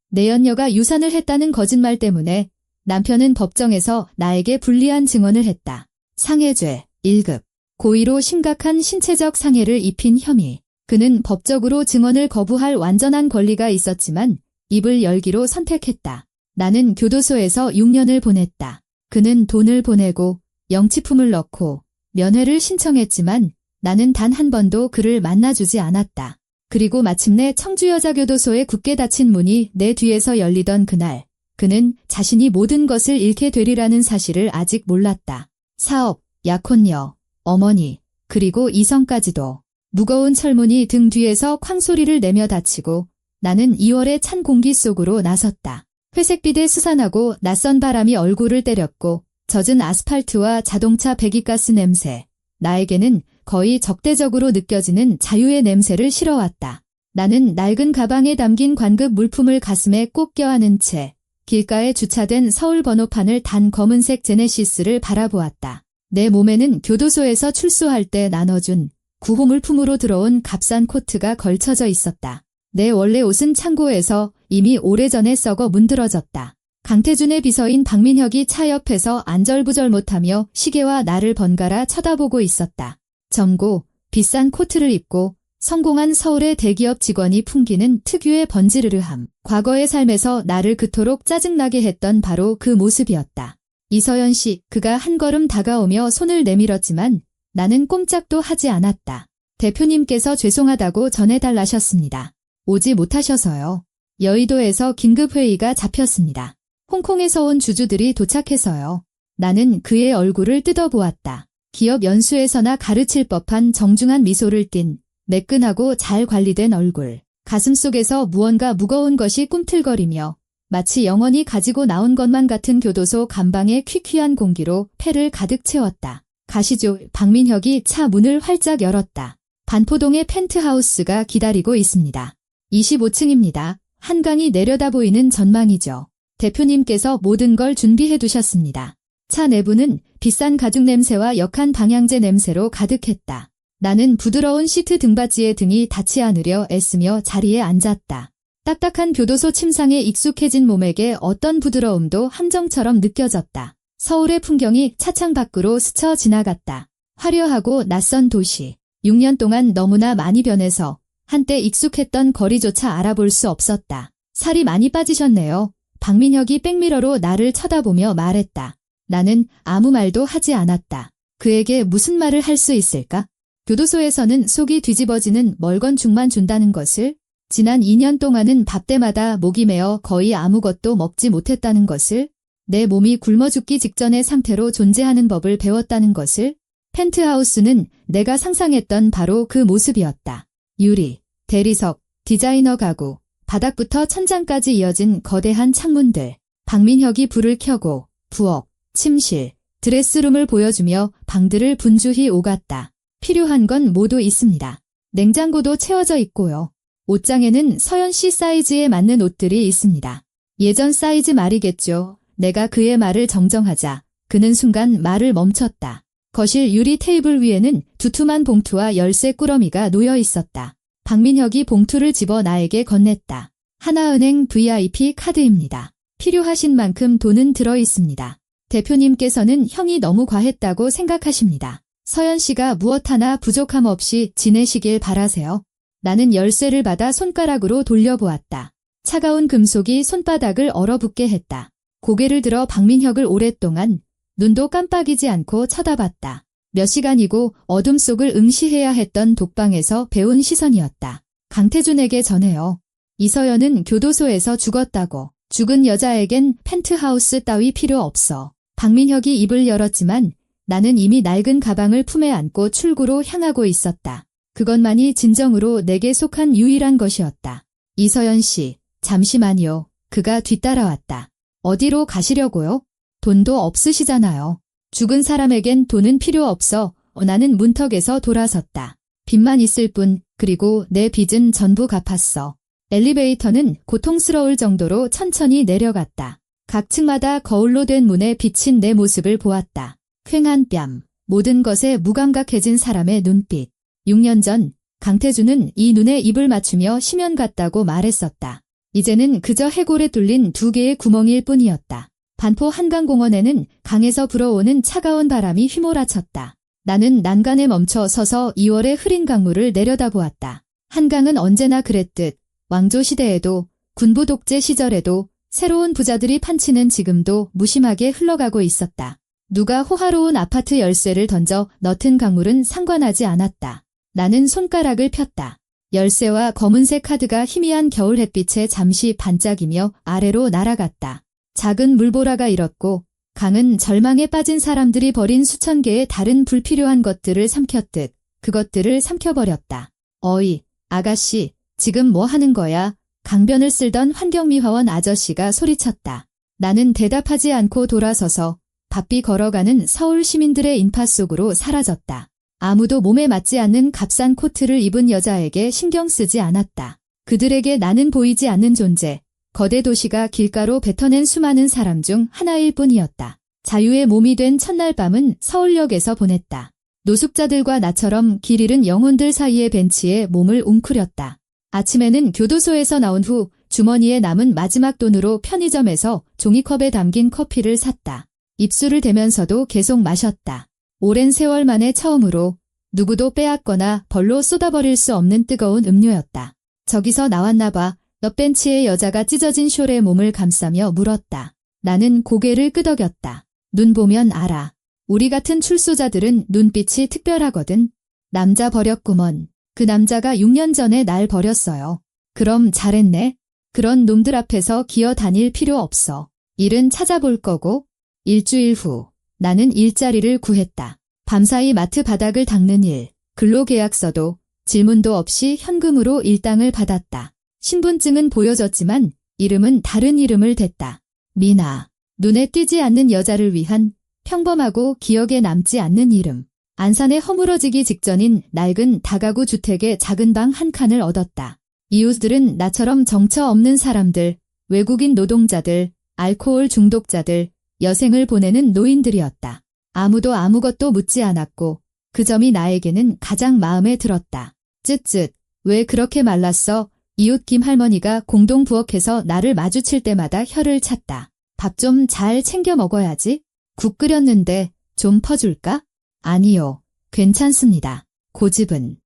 내연녀가 유산을 했다는 거짓말 때문에 남편은 법정에서 나에게 불리한 증언을 했다. 상해죄 1급. 고의로 심각한 신체적 상해를 입힌 혐의. 그는 법적으로 증언을 거부할 완전한 권리가 있었지만 입을 열기로 선택했다. 나는 교도소에서 6년을 보냈다. 그는 돈을 보내고 영치품을 넣고 면회를 신청했지만 나는 단 한 번도 그를 만나주지 않았다. 그리고 마침내 청주여자교도소에 굳게 닫힌 문이 내 뒤에서 열리던 그날, 그는 자신이 모든 것을 잃게 되리라는 사실을 아직 몰랐다. 사업, 약혼녀, 어머니, 그리고 이성까지도. 무거운 철문이 등 뒤에서 쾅소리를 내며 닫히고 나는 2월의 찬 공기 속으로 나섰다. 회색빛에 수산하고 낯선 바람이 얼굴을 때렸고 젖은 아스팔트와 자동차 배기가스 냄새, 나에게는 거의 적대적으로 느껴지는 자유의 냄새를 실어왔다. 나는 낡은 가방에 담긴 관급 물품을 가슴에 꼭 껴안은 채 길가에 주차된 서울 번호판을 단 검은색 제네시스를 바라보았다. 내 몸에는 교도소에서 출소할 때 나눠준 구호 물품으로 들어온 값싼 코트가 걸쳐져 있었다. 내 원래 옷은 창고에서 이미 오래전에 썩어 문드러졌다. 강태준의 비서인 박민혁이 차 옆에서 안절부절 못하며 시계와 나를 번갈아 쳐다보고 있었다. 젊고 비싼 코트를 입고 성공한 서울의 대기업 직원이 풍기는 특유의 번지르르함. 과거의 삶에서 나를 그토록 짜증나게 했던 바로 그 모습이었다. 이서연 씨, 그가 한 걸음 다가오며 손을 내밀었지만 나는 꼼짝도 하지 않았다. 대표님께서 죄송하다고 전해달라셨습니다. 오지 못하셔서요. 여의도에서 긴급회의가 잡혔습니다. 홍콩에서 온 주주들이 도착해서요. 나는 그의 얼굴을 뜯어보았다. 기업 연수에서나 가르칠 법한 정중한 미소를 띤 매끈하고 잘 관리된 얼굴. 가슴속에서 무언가 무거운 것이 꿈틀거리며 마치 영원히 가지고 나온 것만 같은 교도소 감방의 퀴퀴한 공기로 폐를 가득 채웠다. 가시죠. 박민혁이 차 문을 활짝 열었다. 반포동의 펜트하우스가 기다리고 있습니다. 25층입니다. 한강이 내려다 보이는 전망이죠. 대표님께서 모든 걸 준비해 두셨습니다. 차 내부는 비싼 가죽 냄새와 역한 방향제 냄새로 가득했다. 나는 부드러운 시트 등받이에 등이 닿지 않으려 애쓰며 자리에 앉았다. 딱딱한 교도소 침상에 익숙해진 몸에게 어떤 부드러움도 함정처럼 느껴졌다. 서울의 풍경이 차창 밖으로 스쳐 지나갔다. 화려하고 낯선 도시. 6년 동안 너무나 많이 변해서 한때 익숙했던 거리조차 알아볼 수 없었다. 살이 많이 빠지셨네요. 박민혁이 백미러로 나를 쳐다보며 말했다. 나는 아무 말도 하지 않았다. 그에게 무슨 말을 할 수 있을까? 교도소에서는 속이 뒤집어지는 멀건죽만 준다는 것을, 지난 2년 동안은 밥 때마다 목이 메어 거의 아무것도 먹지 못했다는 것을, 내 몸이 굶어 죽기 직전의 상태로 존재하는 법을 배웠다는 것을, 펜트하우스는 내가 상상했던 바로 그 모습이었다. 유리, 대리석, 디자이너 가구, 바닥부터 천장까지 이어진 거대한 창문들. 박민혁이 불을 켜고 부엌, 침실, 드레스룸을 보여주며 방들을 분주히 오갔다. 필요한 건 모두 있습니다. 냉장고도 채워져 있고요. 옷장에는 서연 씨 사이즈에 맞는 옷들이 있습니다. 예전 사이즈 말이겠죠. 내가 그의 말을 정정하자 그는 순간 말을 멈췄다. 거실 유리 테이블 위에는 두툼한 봉투와 열쇠 꾸러미가 놓여 있었다. 박민혁이 봉투를 집어 나에게 건넸다. 하나은행 VIP 카드입니다. 필요하신 만큼 돈은 들어 있습니다. 대표님께서는 형이 너무 과했다고 생각하십니다. 서연 씨가 무엇 하나 부족함 없이 지내시길 바라세요. 나는 열쇠를 받아 손가락으로 돌려보았다. 차가운 금속이 손바닥을 얼어붙게 했다. 고개를 들어 박민혁을 오랫동안 눈도 깜빡이지 않고 쳐다봤다. 몇 시간이고 어둠 속을 응시해야 했던 독방에서 배운 시선이었다. 강태준에게 전해요. 이서연은 교도소에서 죽었다고. 죽은 여자에겐 펜트하우스 따위 필요 없어. 박민혁이 입을 열었지만 나는 이미 낡은 가방을 품에 안고 출구로 향하고 있었다. 그것만이 진정으로 내게 속한 유일한 것이었다. 이서연 씨, 잠시만요. 그가 뒤따라왔다. 어디로 가시려고요? 돈도 없으시잖아요. 죽은 사람에겐 돈은 필요 없어. 나는 문턱에서 돌아섰다. 빚만 있을 뿐, 그리고 내 빚은 전부 갚았어. 엘리베이터는 고통스러울 정도로 천천히 내려갔다. 각 층마다 거울로 된 문에 비친 내 모습을 보았다. 퀭한 뺨, 모든 것에 무감각해진 사람의 눈빛. 6년 전 강태준은 이 눈에 입을 맞추며 심연 같다고 말했었다. 이제는 그저 해골에 뚫린 2개의 구멍일 뿐이었다. 반포 한강공원에는 강에서 불어오는 차가운 바람이 휘몰아쳤다. 나는 난간에 멈춰 서서 2월의 흐린 강물을 내려다보았다. 한강은 언제나 그랬듯 왕조 시대에도 군부 독재 시절에도 새로운 부자들이 판치는 지금도 무심하게 흘러가고 있었다. 누가 호화로운 아파트 열쇠를 던져 넣든 강물은 상관하지 않았다. 나는 손가락을 폈다. 열쇠와 검은색 카드가 희미한 겨울 햇빛에 잠시 반짝이며 아래로 날아갔다. 작은 물보라가 일었고 강은 절망에 빠진 사람들이 버린 수천 개의 다른 불필요한 것들을 삼켰듯 그것들을 삼켜버렸다. 어이, 아가씨, 지금 뭐 하는 거야? 강변을 쓸던 환경미화원 아저씨가 소리쳤다. 나는 대답하지 않고 돌아서서 바삐 걸어가는 서울 시민들의 인파 속으로 사라졌다. 아무도 몸에 맞지 않는 값싼 코트를 입은 여자에게 신경 쓰지 않았다. 그들에게 나는 보이지 않는 존재, 거대 도시가 길가로 뱉어낸 수많은 사람 중 하나일 뿐이었다. 자유의 몸이 된 첫날 밤은 서울역에서 보냈다. 노숙자들과 나처럼 길 잃은 영혼들 사이의 벤치에 몸을 웅크렸다. 아침에는 교도소에서 나온 후 주머니에 남은 마지막 돈으로 편의점에서 종이컵에 담긴 커피를 샀다. 입술을 대면서도 계속 마셨다. 오랜 세월 만에 처음으로 누구도 빼앗거나 벌로 쏟아버릴 수 없는 뜨거운 음료였다. 저기서 나왔나 봐. 옆 벤치의 여자가 찢어진 숄에 몸을 감싸며 물었다. 나는 고개를 끄덕였다. 눈 보면 알아. 우리 같은 출소자들은 눈빛이 특별하거든. 남자 버렸구먼. 그 남자가 6년 전에 날 버렸어요. 그럼 잘했네. 그런 놈들 앞에서 기어 다닐 필요 없어. 일은 찾아볼 거고. 일주일 후 나는 일자리를 구했다. 밤사이 마트 바닥을 닦는 일, 근로계약서도 질문도 없이 현금으로 일당을 받았다. 신분증은 보여줬지만 이름은 다른 이름을 댔다. 미나. 눈에 띄지 않는 여자를 위한 평범하고 기억에 남지 않는 이름. 안산에 허물어지기 직전인 낡은 다가구 주택의 작은 방 한 칸을 얻었다. 이웃들은 나처럼 정처 없는 사람들, 외국인 노동자들, 알코올 중독자들, 여생을 보내는 노인들이었다. 아무도 아무것도 묻지 않았고 그 점이 나에게는 가장 마음에 들었다. 쯧쯧, 왜 그렇게 말랐어? 이웃 김할머니가 공동 부엌에서 나를 마주칠 때마다 혀를 찼다. 밥 좀 잘 챙겨 먹어야지. 국 끓였는데 좀 퍼줄까? 아니요, 괜찮습니다. 고집은.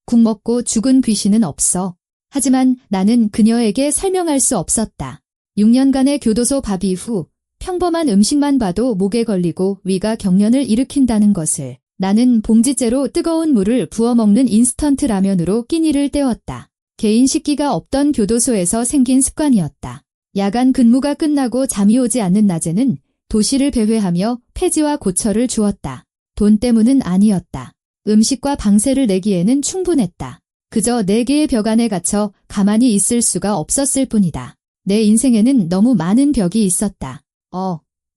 국 먹고 죽은 귀신은 없어. 하지만 나는 그녀에게 설명할 수 없었다. 6년간의 교도소 밥이 후 평범한 음식만 봐도 목에 걸리고 위가 경련을 일으킨다는 것을. 나는 봉지째로 뜨거운 물을 부어 먹는 인스턴트 라면으로 끼니를 때웠다. 개인 식기가 없던 교도소에서 생긴 습관이었다. 야간 근무가 끝나고 잠이 오지 않는 낮에는 도시를 배회하며 폐지와 고철을 주었다. 돈 때문은 아니었다. 음식과 방세를 내기에는 충분했다. 그저 4개의 벽 안에 갇혀 가만히 있을 수가 없었을 뿐이다. 내 인생에는 너무 많은 벽이 있었다.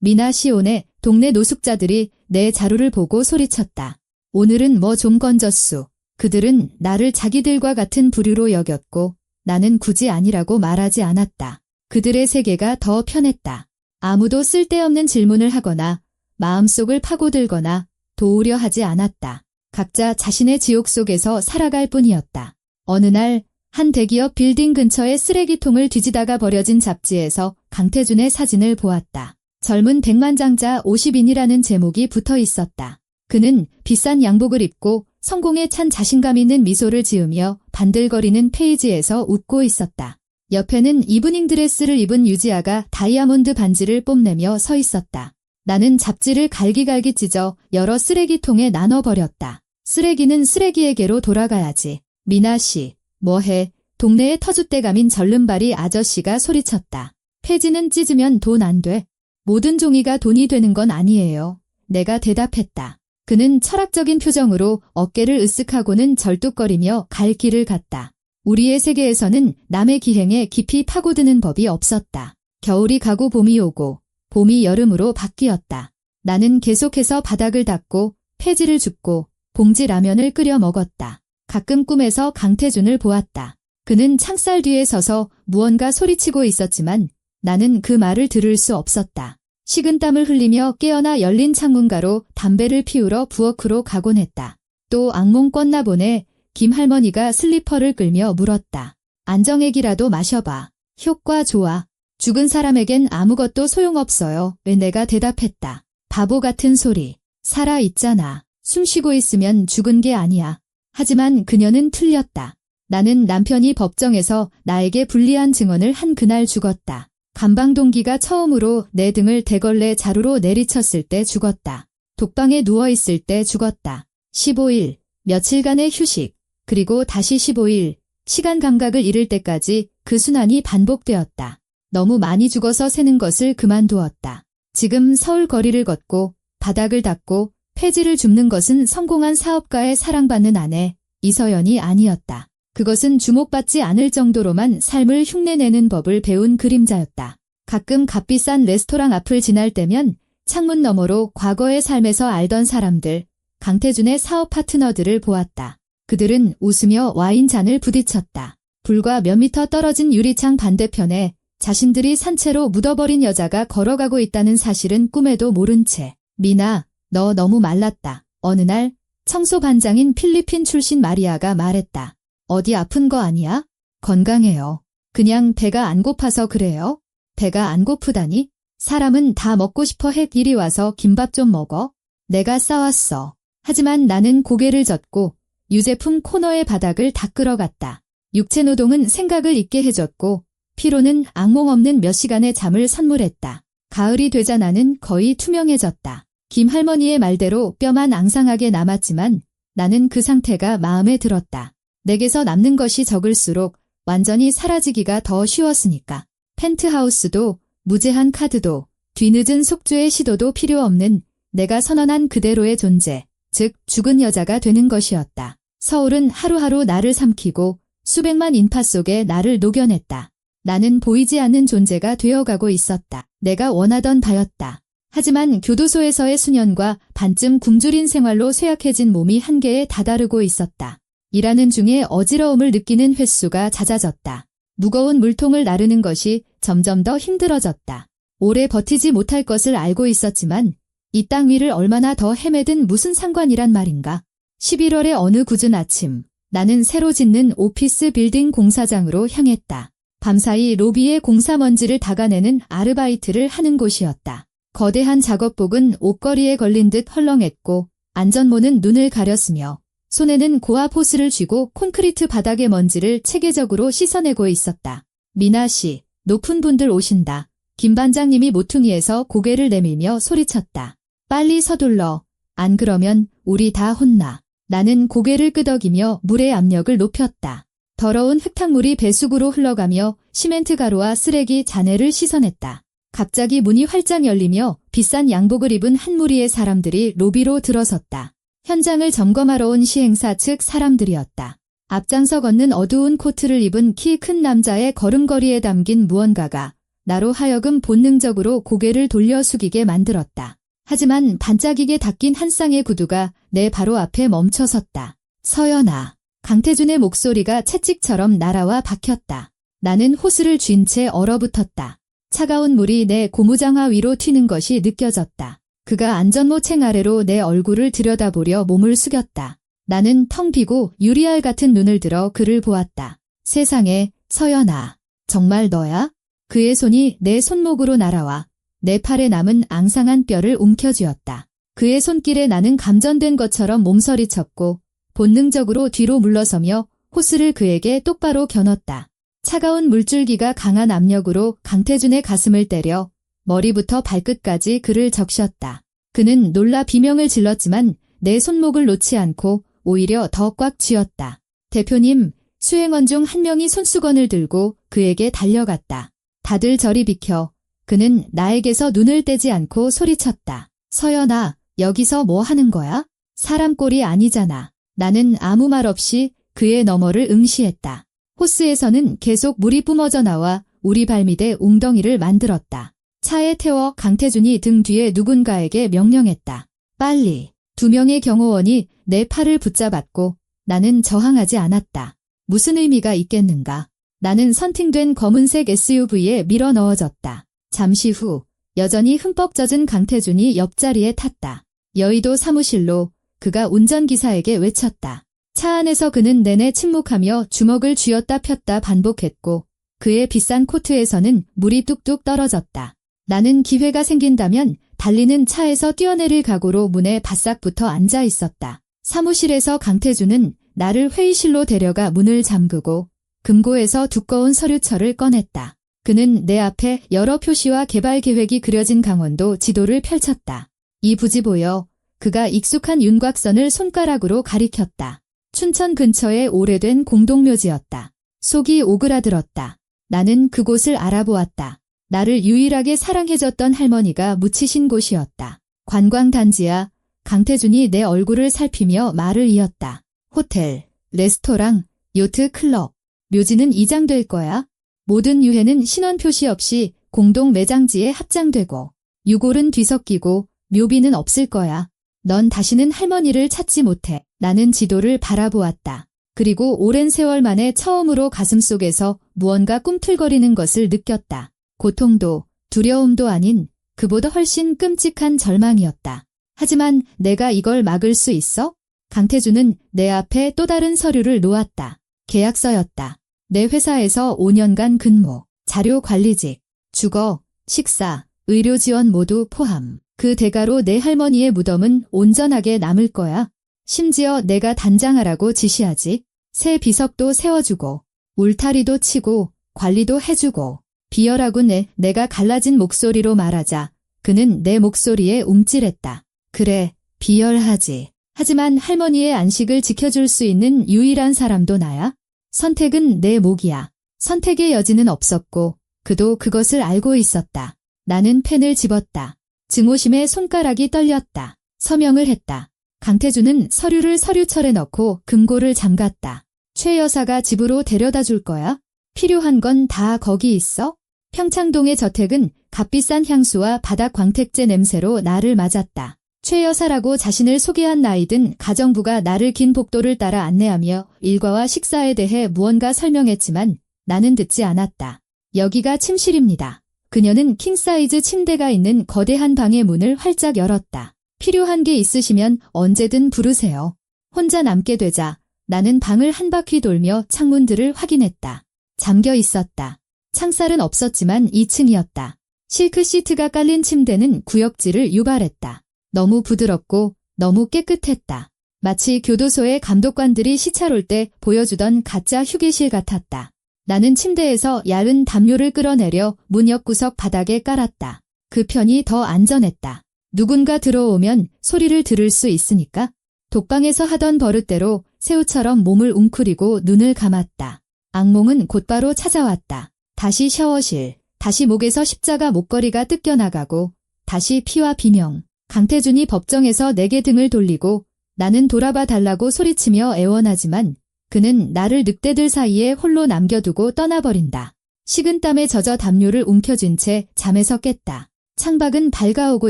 미나 시온에 동네 노숙자들이 내 자루를 보고 소리쳤다. 오늘은 뭐 좀 건졌수. 그들은 나를 자기들과 같은 부류로 여겼고 나는 굳이 아니라고 말하지 않았다. 그들의 세계가 더 편했다. 아무도 쓸데없는 질문을 하거나 마음속을 파고들거나 도우려 하지 않았다. 각자 자신의 지옥 속에서 살아갈 뿐이었다. 어느 날 한 대기업 빌딩 근처의 쓰레기통을 뒤지다가 버려진 잡지에서 강태준의 사진을 보았다. 젊은 백만장자 50인이라는 제목이 붙어 있었다. 그는 비싼 양복을 입고 성공에 찬 자신감 있는 미소를 지으며 반들거리는 페이지에서 웃고 있었다. 옆에는 이브닝 드레스를 입은 유지아가 다이아몬드 반지를 뽐내며 서 있었다. 나는 잡지를 갈기갈기 찢어 여러 쓰레기통에 나눠버렸다. 쓰레기는 쓰레기에게로 돌아가야지. 미나 씨, 뭐해? 동네의 터줏대감인 절름발이 아저씨가 소리쳤다. 폐지는 찢으면 돈 안 돼. 모든 종이가 돈이 되는 건 아니에요. 내가 대답했다. 그는 철학적인 표정으로 어깨를 으쓱하고는 절뚝거리며 갈 길을 갔다. 우리의 세계에서는 남의 기행에 깊이 파고드는 법이 없었다. 겨울이 가고 봄이 오고 봄이 여름으로 바뀌었다. 나는 계속해서 바닥을 닦고 폐지를 줍고 봉지 라면을 끓여 먹었다. 가끔 꿈에서 강태준을 보았다. 그는 창살 뒤에 서서 무언가 소리치고 있었지만 나는 그 말을 들을 수 없었다. 식은땀을 흘리며 깨어나 열린 창문가로 담배를 피우러 부엌으로 가곤 했다. 또 악몽 꿨나 보네. 김할머니가 슬리퍼를 끌며 물었다. 안정액이라도 마셔봐. 효과 좋아. 죽은 사람에겐 아무것도 소용없어요. 왜 내가 대답했다. 바보 같은 소리. 살아 있잖아. 숨 쉬고 있으면 죽은 게 아니야. 하지만 그녀는 틀렸다. 나는 남편이 법정에서 나에게 불리한 증언을 한 그날 죽었다. 감방동기가 처음으로 내 등을 대걸레 자루로 내리쳤을 때 죽었다. 독방에 누워있을 때 죽었다. 15일, 며칠간의 휴식, 그리고 다시 15일, 시간 감각을 잃을 때까지 그 순환이 반복되었다. 너무 많이 죽어서 새는 것을 그만두었다. 지금 서울 거리를 걷고 바닥을 닦고 폐지를 줍는 것은 성공한 사업가의 사랑받는 아내 이서연이 아니었다. 그것은 주목받지 않을 정도로만 삶을 흉내내는 법을 배운 그림자였다. 가끔 값비싼 레스토랑 앞을 지날 때면 창문 너머로 과거의 삶에서 알던 사람들, 강태준의 사업 파트너들을 보았다. 그들은 웃으며 와인잔을 부딪혔다. 불과 몇 미터 떨어진 유리창 반대편에 자신들이 산채로 묻어버린 여자가 걸어가고 있다는 사실은 꿈에도 모른 채. 미나, 너 너무 말랐다. 어느 날 청소 반장인 필리핀 출신 마리아가 말했다. 어디 아픈 거 아니야? 건강해요. 그냥 배가 안 고파서 그래요? 배가 안 고프다니? 사람은 다 먹고 싶어 해. 이리 와서 김밥 좀 먹어. 내가 싸왔어. 하지만 나는 고개를 젓고 유제품 코너의 바닥을 닦으러 갔다. 육체노동은 생각을 잊게 해줬고 피로는 악몽 없는 몇 시간의 잠을 선물했다. 가을이 되자 나는 거의 투명해졌다. 김 할머니의 말대로 뼈만 앙상하게 남았지만 나는 그 상태가 마음에 들었다. 내게서 남는 것이 적을수록 완전히 사라지기가 더 쉬웠으니까. 펜트하우스도 무제한 카드도 뒤늦은 속주의 시도도 필요 없는 내가 선언한 그대로의 존재, 즉 죽은 여자가 되는 것이었다. 서울은 하루하루 나를 삼키고 수백만 인파 속에 나를 녹여냈다. 나는 보이지 않는 존재가 되어가고 있었다. 내가 원하던 바였다. 하지만 교도소에서의 수년과 반쯤 굶주린 생활로 쇠약해진 몸이 한계에 다다르고 있었다. 일하는 중에 어지러움을 느끼는 횟수가 잦아졌다. 무거운 물통을 나르는 것이 점점 더 힘들어졌다. 오래 버티지 못할 것을 알고 있었지만 이 땅 위를 얼마나 더 헤매든 무슨 상관이란 말인가. 11월의 어느 굳은 아침, 나는 새로 짓는 오피스 빌딩 공사장으로 향했다. 밤사이 로비의 공사 먼지를 닦아내는 아르바이트를 하는 곳이었다. 거대한 작업복은 옷걸이에 걸린 듯 헐렁했고 안전모는 눈을 가렸으며 손에는 고압 호스를 쥐고 콘크리트 바닥의 먼지를 체계적으로 씻어내고 있었다. 미나 씨, 높은 분들 오신다. 김 반장님이 모퉁이에서 고개를 내밀며 소리쳤다. 빨리 서둘러. 안 그러면 우리 다 혼나. 나는 고개를 끄덕이며 물의 압력을 높였다. 더러운 흙탕물이 배수구로 흘러가며 시멘트 가루와 쓰레기 잔해를 씻어냈다. 갑자기 문이 활짝 열리며 비싼 양복을 입은 한 무리의 사람들이 로비로 들어섰다. 현장을 점검하러 온 시행사 측 사람들이었다. 앞장서 걷는 어두운 코트를 입은 키 큰 남자의 걸음걸이에 담긴 무언가가 나로 하여금 본능적으로 고개를 돌려 숙이게 만들었다. 하지만 반짝이게 닦인 한 쌍의 구두가 내 바로 앞에 멈춰섰다. 서연아. 강태준의 목소리가 채찍처럼 날아와 박혔다. 나는 호스를 쥔 채 얼어붙었다. 차가운 물이 내 고무장화 위로 튀는 것이 느껴졌다. 그가 안전모챙 아래로 내 얼굴을 들여다보려 몸을 숙였다. 나는 텅 비고 유리알 같은 눈을 들어 그를 보았다. 세상에, 서연아. 정말 너야? 그의 손이 내 손목으로 날아와 내 팔에 남은 앙상한 뼈를 움켜쥐었다. 그의 손길에 나는 감전된 것처럼 몸서리쳤고 본능적으로 뒤로 물러서며 호스를 그에게 똑바로 겨눴다. 차가운 물줄기가 강한 압력으로 강태준의 가슴을 때려 머리부터 발끝까지 그를 적셨다. 그는 놀라 비명을 질렀지만 내 손목을 놓지 않고 오히려 더 꽉 쥐었다. 대표님, 수행원 중 한 명이 손수건을 들고 그에게 달려갔다. 다들 저리 비켜. 그는 나에게서 눈을 떼지 않고 소리쳤다. 서연아, 여기서 뭐 하는 거야? 사람 꼴이 아니잖아. 나는 아무 말 없이 그의 너머를 응시했다. 호스에서는 계속 물이 뿜어져 나와 우리 발밑에 웅덩이를 만들었다. 차에 태워 강태준이 등 뒤에 누군가에게 명령했다. 빨리. 2명의 경호원이 내 팔을 붙잡았고 나는 저항하지 않았다. 무슨 의미가 있겠는가. 나는 선팅된 검은색 SUV에 밀어 넣어졌다. 잠시 후 여전히 흠뻑 젖은 강태준이 옆자리에 탔다. 여의도 사무실로 그가 운전기사에게 외쳤다. 차 안에서 그는 내내 침묵하며 주먹을 쥐었다 폈다 반복했고 그의 비싼 코트에서는 물이 뚝뚝 떨어졌다. 나는 기회가 생긴다면 달리는 차에서 뛰어내릴 각오로 문에 바싹 붙어 앉아 있었다. 사무실에서 강태주는 나를 회의실로 데려가 문을 잠그고 금고에서 두꺼운 서류철을 꺼냈다. 그는 내 앞에 여러 표시와 개발 계획이 그려진 강원도 지도를 펼쳤다. 이 부지 보여. 그가 익숙한 윤곽선을 손가락으로 가리켰다. 춘천 근처의 오래된 공동묘지였다. 속이 오그라들었다. 나는 그곳을 알아보았다. 나를 유일하게 사랑해줬던 할머니가 묻히신 곳이었다. 관광단지야. 강태준이 내 얼굴을 살피며 말을 이었다. 호텔, 레스토랑, 요트 클럽. 묘지는 이장될 거야. 모든 유해는 신원 표시 없이 공동 매장지에 합장되고 유골은 뒤섞이고 묘비는 없을 거야. 넌 다시는 할머니를 찾지 못해. 나는 지도를 바라보았다. 그리고 오랜 세월 만에 처음으로 가슴속에서 무언가 꿈틀거리는 것을 느꼈다. 고통도 두려움도 아닌 그보다 훨씬 끔찍한 절망이었다. 하지만 내가 이걸 막을 수 있어? 강태주는 내 앞에 또 다른 서류를 놓았다. 계약서였다. 내 회사에서 5년간 근무, 자료 관리직, 주거, 식사, 의료 지원 모두 포함. 그 대가로 내 할머니의 무덤은 온전하게 남을 거야. 심지어 내가 단장하라고 지시하지. 새 비석도 세워주고 울타리도 치고 관리도 해주고. 비열하고 내가 갈라진 목소리로 말하자 그는 내 목소리에 움찔했다. 그래, 비열하지. 하지만 할머니의 안식을 지켜줄 수 있는 유일한 사람도 나야. 선택은 내 몫이야. 선택의 여지는 없었고 그도 그것을 알고 있었다. 나는 펜을 집었다. 증오심에 손가락이 떨렸다. 서명을 했다. 강태주는 서류를 서류철에 넣고 금고를 잠갔다. 최 여사가 집으로 데려다 줄 거야? 필요한 건 다 거기 있어? 평창동의 저택은 값비싼 향수와 바닥 광택제 냄새로 나를 맞았다. 최 여사라고 자신을 소개한 나이든 가정부가 나를 긴 복도를 따라 안내하며 일과와 식사에 대해 무언가 설명했지만 나는 듣지 않았다. 여기가 침실입니다. 그녀는 킹사이즈 침대가 있는 거대한 방의 문을 활짝 열었다. 필요한 게 있으시면 언제든 부르세요. 혼자 남게 되자 나는 방을 한 바퀴 돌며 창문들을 확인했다. 잠겨 있었다. 창살은 없었지만 2층이었다. 실크 시트가 깔린 침대는 구역질을 유발했다. 너무 부드럽고 너무 깨끗했다. 마치 교도소의 감독관들이 시찰 올 때 보여주던 가짜 휴게실 같았다. 나는 침대에서 얇은 담요를 끌어내려 문 옆구석 바닥에 깔았다. 그 편이 더 안전했다. 누군가 들어오면 소리를 들을 수 있으니까. 독방에서 하던 버릇대로 새우처럼 몸을 웅크리고 눈을 감았다. 악몽은 곧바로 찾아왔다. 다시 샤워실, 다시 목에서 십자가 목걸이가 뜯겨나가고 다시 피와 비명. 강태준이 법정에서 내게 등을 돌리고 나는 돌아봐 달라고 소리치며 애원하지만 그는 나를 늑대들 사이에 홀로 남겨두고 떠나버린다. 식은땀에 젖어 담요를 움켜쥔 채 잠에서 깼다. 창밖은 밝아오고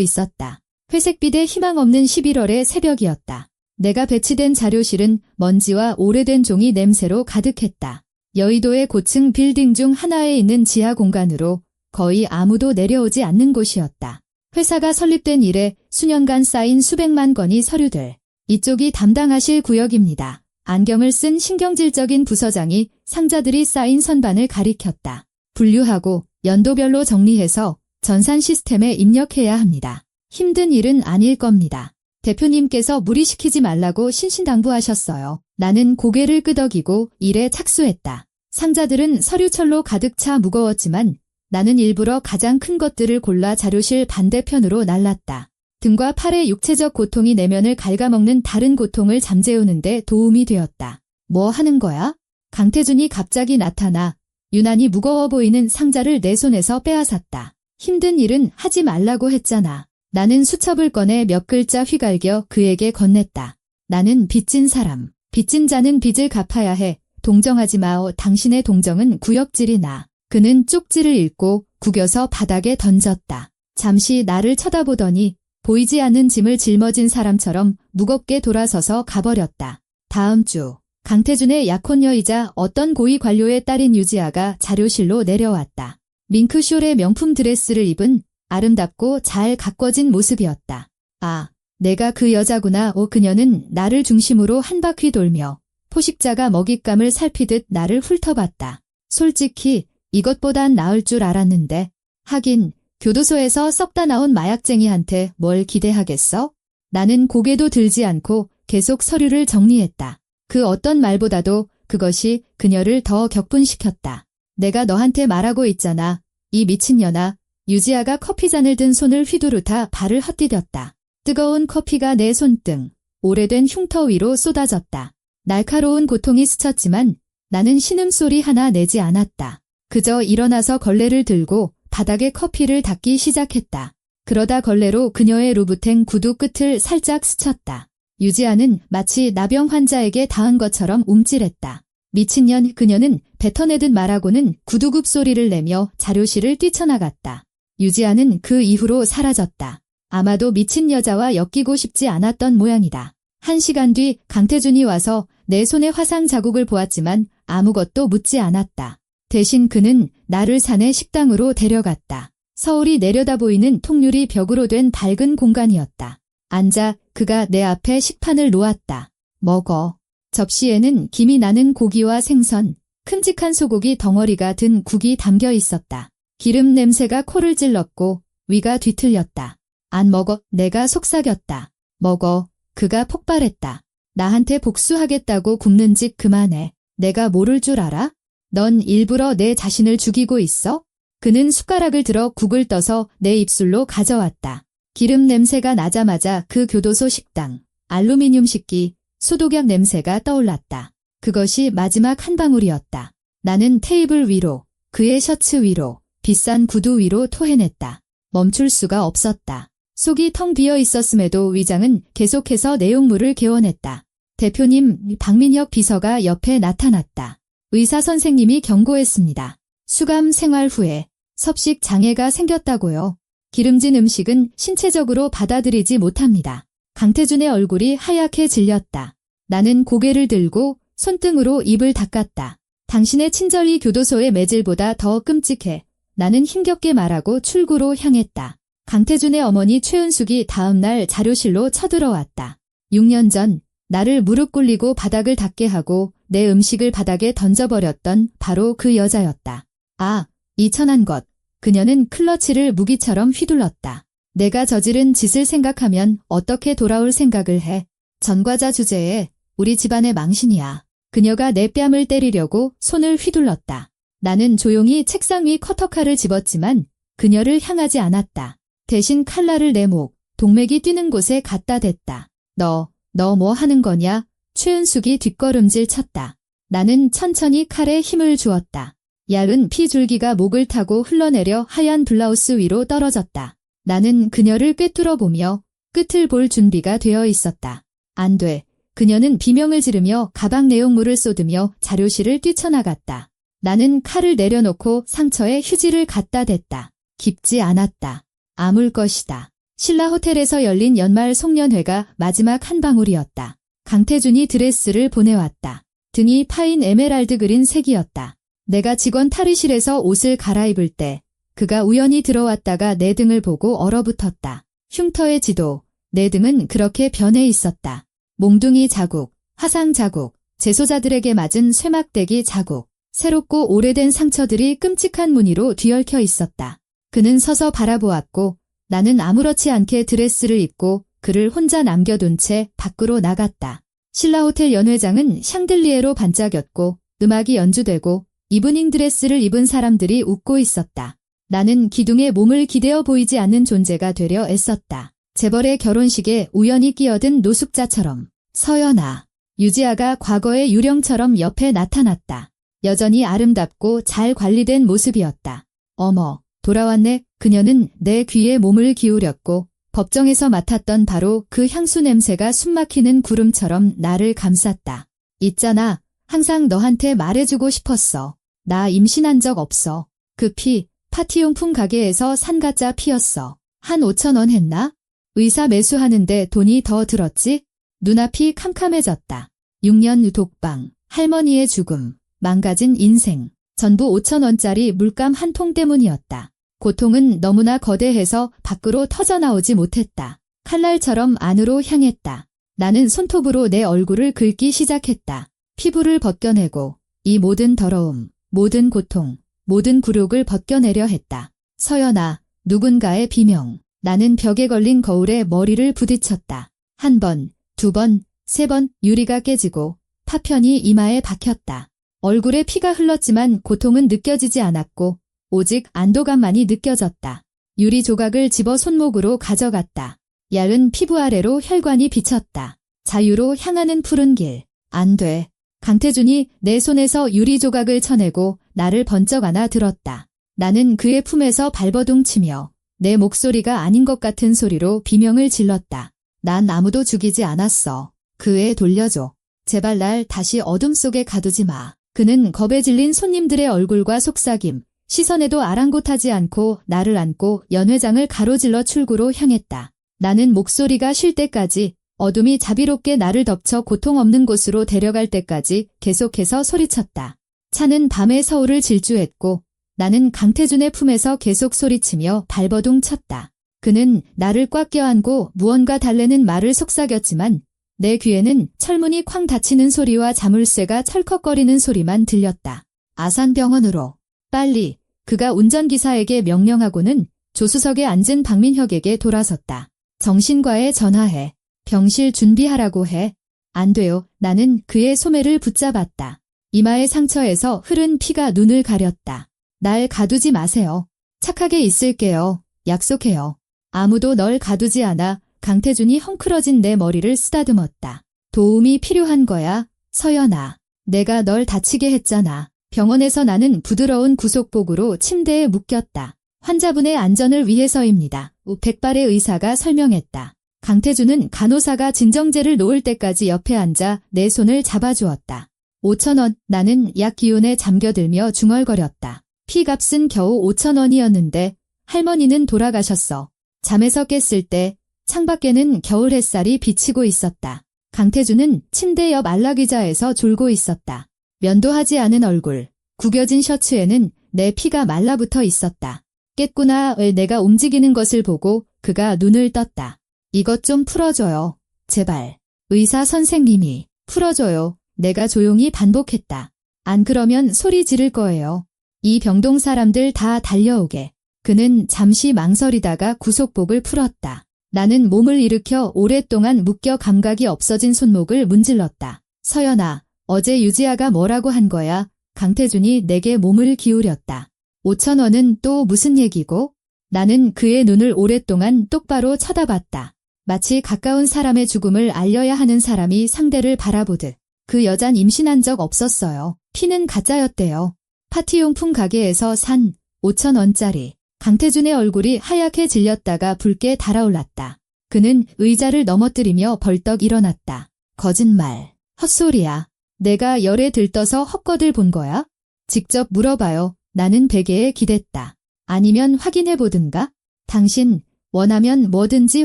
있었다. 회색빛의 희망 없는 11월의 새벽이었다. 내가 배치된 자료실은 먼지와 오래된 종이 냄새로 가득했다. 여의도의 고층 빌딩 중 하나에 있는 지하 공간으로 거의 아무도 내려오지 않는 곳이었다. 회사가 설립된 이래 수년간 쌓인 수백만 건의 서류들. 이쪽이 담당하실 구역입니다. 안경을 쓴 신경질적인 부서장이 상자들이 쌓인 선반을 가리켰다. 분류하고 연도별로 정리해서 전산 시스템에 입력해야 합니다. 힘든 일은 아닐 겁니다. 대표님께서 무리시키지 말라고 신신당부하셨어요. 나는 고개를 끄덕이고 일에 착수했다. 상자들은 서류철로 가득 차 무거웠지만 나는 일부러 가장 큰 것들을 골라 자료실 반대편으로 날랐다. 등과 팔의 육체적 고통이 내면을 갉아먹는 다른 고통을 잠재우는데 도움이 되었다. 뭐 하는 거야? 강태준이 갑자기 나타나 유난히 무거워 보이는 상자를 내 손에서 빼앗았다. 힘든 일은 하지 말라고 했잖아. 나는 수첩을 꺼내 몇 글자 휘갈겨 그에게 건넸다. 나는 빚진 사람. 빚진 자는 빚을 갚아야 해. 동정하지 마오. 당신의 동정은 구역질이 나. 그는 쪽지를 읽고 구겨서 바닥에 던졌다. 잠시 나를 쳐다보더니 보이지 않는 짐을 짊어진 사람처럼 무겁게 돌아서서 가버렸다. 다음 주 강태준의 약혼녀이자 어떤 고위 관료의 딸인 유지아가 자료실로 내려왔다. 밍크숄의 명품 드레스를 입은 아름답고 잘 가꿔진 모습이었다. 아, 내가 그 여자구나. 그녀는 나를 중심으로 한 바퀴 돌며 포식자가 먹잇감을 살피듯 나를 훑어봤다. 솔직히 이것보단 나을 줄 알았는데. 하긴 교도소에서 썩다 나온 마약쟁이한테 뭘 기대하겠어? 나는 고개도 들지 않고 계속 서류를 정리했다. 그 어떤 말보다도 그것이 그녀를 더 격분시켰다. 내가 너한테 말하고 있잖아. 이 미친년아. 유지아가 커피잔을 든 손을 휘두르다 발을 헛디뎠다. 뜨거운 커피가 내 손등, 오래된 흉터 위로 쏟아졌다. 날카로운 고통이 스쳤지만 나는 신음소리 하나 내지 않았다. 그저 일어나서 걸레를 들고 바닥에 커피를 닦기 시작했다. 그러다 걸레로 그녀의 루브탱 구두 끝을 살짝 스쳤다. 유지아는 마치 나병 환자에게 닿은 것처럼 움찔했다. 미친년. 그녀는 뱉어내듯 말하고는 구두굽 소리를 내며 자료실을 뛰쳐나갔다. 유지아는 그 이후로 사라졌다. 아마도 미친 여자와 엮이고 싶지 않았던 모양이다. 1시간 뒤 강태준이 와서 내 손에 화상 자국을 보았지만 아무것도 묻지 않았다. 대신 그는 나를 산의 식당으로 데려갔다. 서울이 내려다 보이는 통유리 벽으로 된 밝은 공간이었다. 앉아. 그가 내 앞에 식판을 놓았다. 먹어. 접시에는 김이 나는 고기와 생선, 큼직한 소고기 덩어리가 든 국이 담겨 있었다. 기름 냄새가 코를 찔렀고 위가 뒤틀렸다. 안 먹어. 내가 속삭였다. 먹어. 그가 폭발했다. 나한테 복수하겠다고 굽는 짓 그만해. 내가 모를 줄 알아? 넌 일부러 내 자신을 죽이고 있어? 그는 숟가락을 들어 국을 떠서 내 입술로 가져왔다. 기름 냄새가 나자마자 그 교도소 식당, 알루미늄 식기, 소독약 냄새가 떠올랐다. 그것이 마지막 한 방울이었다. 나는 테이블 위로, 그의 셔츠 위로, 비싼 구두 위로 토해냈다. 멈출 수가 없었다. 속이 텅 비어 있었음에도 위장은 계속해서 내용물을 개원했다. 대표님, 박민혁 비서가 옆에 나타났다. 의사 선생님이 경고했습니다. 수감 생활 후에 섭식 장애가 생겼다고요. 기름진 음식은 신체적으로 받아들이지 못합니다. 강태준의 얼굴이 하얗게 질렸다. 나는 고개를 들고 손등으로 입을 닦았다. 당신의 친절이 교도소의 매질보다 더 끔찍해. 나는 힘겹게 말하고 출구로 향했다. 강태준의 어머니 최은숙이 다음날 자료실로 쳐들어왔다. 6년 전 나를 무릎 꿇리고 바닥을 닦게 하고 내 음식을 바닥에 던져버렸던 바로 그 여자였다. 아, 이 천한 것. 그녀는 클러치를 무기처럼 휘둘렀다. 내가 저지른 짓을 생각하면 어떻게 돌아올 생각을 해. 전과자 주제에 우리 집안의 망신이야. 그녀가 내 뺨을 때리려고 손을 휘둘렀다. 나는 조용히 책상 위 커터칼을 집었지만 그녀를 향하지 않았다. 대신 칼날을 내 목, 동맥이 뛰는 곳에 갖다 댔다. 너 뭐 하는 거냐? 최은숙이 뒷걸음질 쳤다. 나는 천천히 칼에 힘을 주었다. 얇은 피줄기가 목을 타고 흘러내려 하얀 블라우스 위로 떨어졌다. 나는 그녀를 꿰뚫어 보며 끝을 볼 준비가 되어 있었다. 안 돼. 그녀는 비명을 지르며 가방 내용물을 쏟으며 자료실을 뛰쳐나갔다. 나는 칼을 내려놓고 상처에 휴지를 갖다 댔다. 깊지 않았다. 아물 것이다. 신라 호텔에서 열린 연말 송년회가 마지막 한 방울이었다. 강태준이 드레스를 보내왔다. 등이 파인 에메랄드 그린 색이었다. 내가 직원 탈의실에서 옷을 갈아입을 때 그가 우연히 들어왔다가 내 등을 보고 얼어붙었다. 흉터의 지도, 내 등은 그렇게 변해 있었다. 몽둥이 자국, 화상 자국, 재소자들에게 맞은 쇠막대기 자국, 새롭고 오래된 상처들이 끔찍한 무늬로 뒤얽혀 있었다. 그는 서서 바라보았고 나는 아무렇지 않게 드레스를 입고 그를 혼자 남겨둔 채 밖으로 나갔다. 신라호텔 연회장은 샹들리에로 반짝였고 음악이 연주되고 이브닝 드레스를 입은 사람들이 웃고 있었다. 나는 기둥에 몸을 기대어 보이지 않는 존재가 되려 애썼다. 재벌의 결혼식에 우연히 끼어든 노숙자처럼. 서연아. 유지아가 과거의 유령처럼 옆에 나타났다. 여전히 아름답고 잘 관리된 모습이었다. 어머, 돌아왔네. 그녀는 내 귀에 몸을 기울였고 법정에서 맡았던 바로 그 향수 냄새가 숨막히는 구름처럼 나를 감쌌다. 있잖아. 항상 너한테 말해주고 싶었어. 나 임신한 적 없어. 그 피, 파티용품 가게에서 산 가짜 피였어. 한 5,000원 했나? 의사 매수하는데 돈이 더 들었지? 눈앞이 캄캄해졌다. 6년 독방, 할머니의 죽음, 망가진 인생. 전부 5,000원짜리 물감 한 통 때문이었다. 고통은 너무나 거대해서 밖으로 터져나오지 못했다. 칼날처럼 안으로 향했다. 나는 손톱으로 내 얼굴을 긁기 시작했다. 피부를 벗겨내고 이 모든 더러움, 모든 고통, 모든 굴욕을 벗겨내려 했다. 서연아, 누군가의 비명. 나는 벽에 걸린 거울에 머리를 부딪혔다. 한 번, 두 번, 세 번 유리가 깨지고 파편이 이마에 박혔다. 얼굴에 피가 흘렀지만 고통은 느껴지지 않았고 오직 안도감만이 느껴졌다. 유리 조각을 집어 손목으로 가져갔다. 얇은 피부 아래로 혈관이 비쳤다. 자유로 향하는 푸른 길. 안 돼. 강태준이 내 손에서 유리 조각을 쳐내고 나를 번쩍 안아 들었다. 나는 그의 품에서 발버둥 치며 내 목소리가 아닌 것 같은 소리로 비명을 질렀다. 난 아무도 죽이지 않았어. 그 애 돌려줘. 제발 날 다시 어둠 속에 가두지 마. 그는 겁에 질린 손님들의 얼굴과 속삭임, 시선에도 아랑곳하지 않고 나를 안고 연회장을 가로질러 출구로 향했다. 나는 목소리가 쉴 때까지, 어둠이 자비롭게 나를 덮쳐 고통 없는 곳으로 데려갈 때까지 계속해서 소리쳤다. 차는 밤의 서울을 질주했고 나는 강태준의 품에서 계속 소리치며 발버둥 쳤다. 그는 나를 꽉 껴안고 무언가 달래는 말을 속삭였지만 내 귀에는 철문이 쾅 닫히는 소리와 자물쇠가 철컥거리는 소리만 들렸다. 아산병원으로. 빨리. 그가 운전기사에게 명령하고는 조수석에 앉은 박민혁에게 돌아섰다. 정신과에 전화해. 병실 준비하라고 해. 안 돼요. 나는 그의 소매를 붙잡았다. 이마의 상처에서 흐른 피가 눈을 가렸다. 날 가두지 마세요. 착하게 있을게요. 약속해요. 아무도 널 가두지 않아. 강태준이 헝클어진 내 머리를 쓰다듬었다. 도움이 필요한 거야, 서연아. 내가 널 다치게 했잖아. 병원에서 나는 부드러운 구속복으로 침대에 묶였다. 환자분의 안전을 위해서입니다. 백발의 의사가 설명했다. 강태준은 간호사가 진정제를 놓을 때까지 옆에 앉아 내 손을 잡아주었다. 5,000원. 나는 약 기운에 잠겨들며 중얼거렸다. 피값은 겨우 5,000원이었는데 할머니는 돌아가셨어. 잠에서 깼을 때 창밖에는 겨울 햇살이 비치고 있었다. 강태준은 침대 옆 안락의자에서 졸고 있었다. 면도하지 않은 얼굴, 구겨진 셔츠에는 내 피가 말라붙어 있었다. 깼구나. 내가 움직이는 것을 보고 그가 눈을 떴다. 이것 좀 풀어줘요. 제발. 의사 선생님이. 풀어줘요. 내가 조용히 반복했다. 안 그러면 소리 지를 거예요. 이 병동 사람들 다 달려오게. 그는 잠시 망설이다가 구속복을 풀었다. 나는 몸을 일으켜 오랫동안 묶여 감각이 없어진 손목을 문질렀다. 서연아, 어제 유지아가 뭐라고 한 거야? 강태준이 내게 몸을 기울였다. 5,000원은 또 무슨 얘기고? 나는 그의 눈을 오랫동안 똑바로 쳐다봤다. 마치 가까운 사람의 죽음을 알려야 하는 사람이 상대를 바라보듯. 그 여잔 임신한 적 없었어요. 피는 가짜였대요. 파티용품 가게에서 산 5,000원짜리. 강태준의 얼굴이 하얗게 질렸다가 붉게 달아올랐다. 그는 의자를 넘어뜨리며 벌떡 일어났다. 거짓말. 헛소리야. 내가 열에 들떠서 헛것을 본 거야? 직접 물어봐요. 나는 베개에 기댔다. 아니면 확인해보든가? 당신 원하면 뭐든지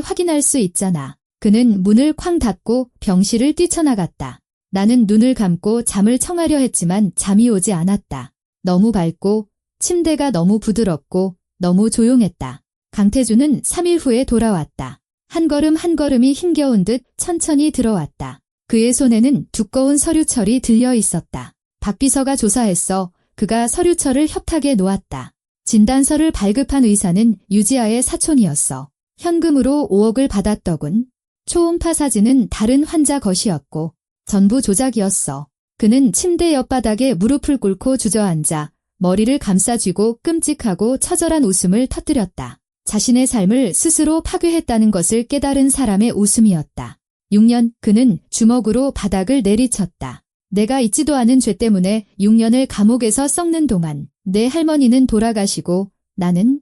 확인할 수 있잖아. 그는 문을 쾅 닫고 병실을 뛰쳐나갔다. 나는 눈을 감고 잠을 청하려 했지만 잠이 오지 않았다. 너무 밝고 침대가 너무 부드럽고 너무 조용했다. 강태준은 3일 후에 돌아왔다. 한 걸음 한 걸음이 힘겨운 듯 천천히 들어왔다. 그의 손에는 두꺼운 서류철이 들려 있었다. 박 비서가 조사했어. 그가 서류철을 협탁에 놓았다. 진단서를 발급한 의사는 유지아의 사촌이었어. 현금으로 5억을 받았더군. 초음파 사진은 다른 환자 것이었고 전부 조작이었어. 그는 침대 옆바닥에 무릎을 꿇고 주저앉아 머리를 감싸쥐고 끔찍하고 처절한 웃음을 터뜨렸다. 자신의 삶을 스스로 파괴했다는 것을 깨달은 사람의 웃음이었다. 6년 그는 주먹으로 바닥을 내리쳤다. 내가 잊지도 않은 죄 때문에 6년을 감옥에서 썩는 동안 내 할머니는 돌아가시고 나는